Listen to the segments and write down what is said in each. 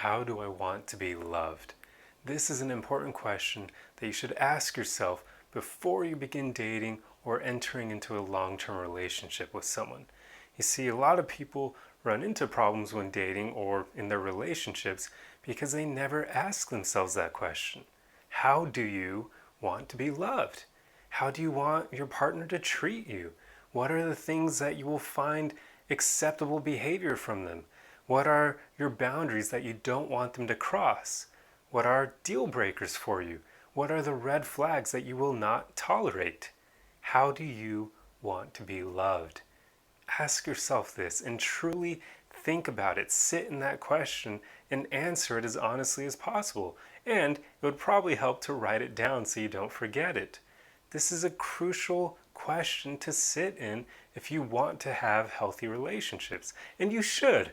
How do I want to be loved? This is an important question that you should ask yourself before you begin dating or entering into a long-term relationship with someone. You see, a lot of people run into problems when dating or in their relationships because they never ask themselves that question. How do you want to be loved? How do you want your partner to treat you? What are the things that you will find acceptable behavior from them? What are your boundaries that you don't want them to cross? What are deal breakers for you? What are the red flags that you will not tolerate? How do you want to be loved? Ask yourself this and truly think about it. Sit in that question and answer it as honestly as possible. And it would probably help to write it down so you don't forget it. This is a crucial question to sit in if you want to have healthy relationships. And you should.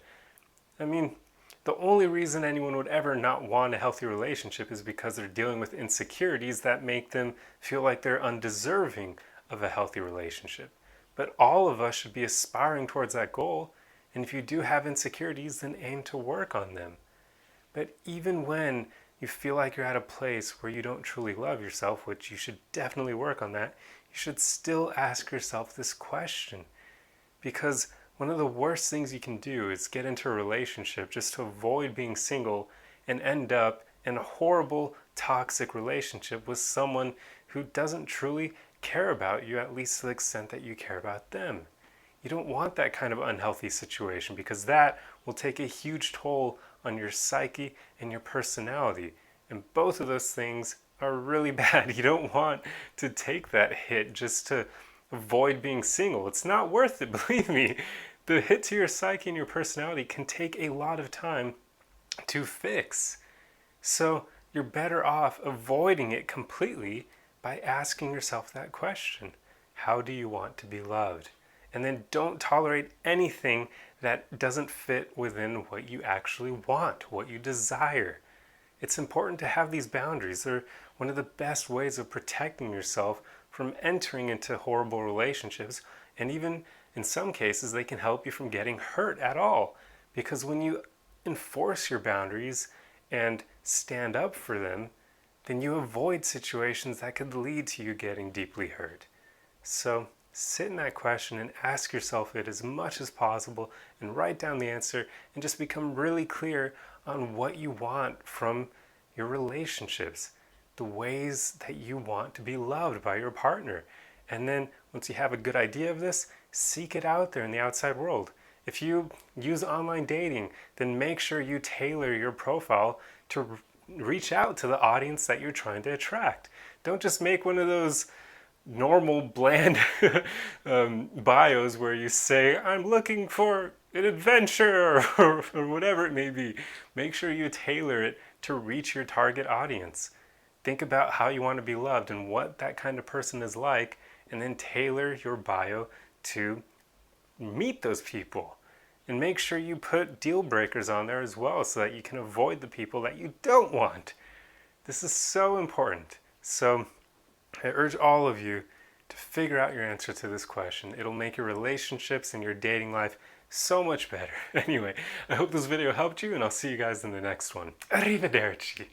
I mean, the only reason anyone would ever not want a healthy relationship is because they're dealing with insecurities that make them feel like they're undeserving of a healthy relationship. But all of us should be aspiring towards that goal, and if you do have insecurities, then aim to work on them. But even when you feel like you're at a place where you don't truly love yourself, which you should definitely work on that, you should still ask yourself this question. Because one of the worst things you can do is get into a relationship just to avoid being single and end up in a horrible, toxic relationship with someone who doesn't truly care about you, at least to the extent that you care about them. You don't want that kind of unhealthy situation because that will take a huge toll on your psyche and your personality. And both of those things are really bad. You don't want to take that hit just to avoid being single. It's not worth it, believe me. The hit to your psyche and your personality can take a lot of time to fix. So you're better off avoiding it completely by asking yourself that question. How do you want to be loved? And then don't tolerate anything that doesn't fit within what you actually want, what you desire. It's important to have these boundaries. They're one of the best ways of protecting yourself from entering into horrible relationships, and even in some cases they can help you from getting hurt at all, because when you enforce your boundaries and stand up for them, then you avoid situations that could lead to you getting deeply hurt. So sit in that question and ask yourself it as much as possible and write down the answer and just become really clear on what you want from your relationships, the ways that you want to be loved by your partner. And then once you have a good idea of this, seek it out there in the outside world. If you use online dating, then make sure you tailor your profile to reach out to the audience that you're trying to attract. Don't just make one of those normal, bland bios where you say, I'm looking for an adventure or whatever it may be. Make sure you tailor it to reach your target audience. Think about how you want to be loved and what that kind of person is like, and then tailor your bio to meet those people. And make sure you put deal breakers on there as well so that you can avoid the people that you don't want. This is so important. So I urge all of you to figure out your answer to this question. It'll make your relationships and your dating life so much better. Anyway, I hope this video helped you, and I'll see you guys in the next one. Arrivederci.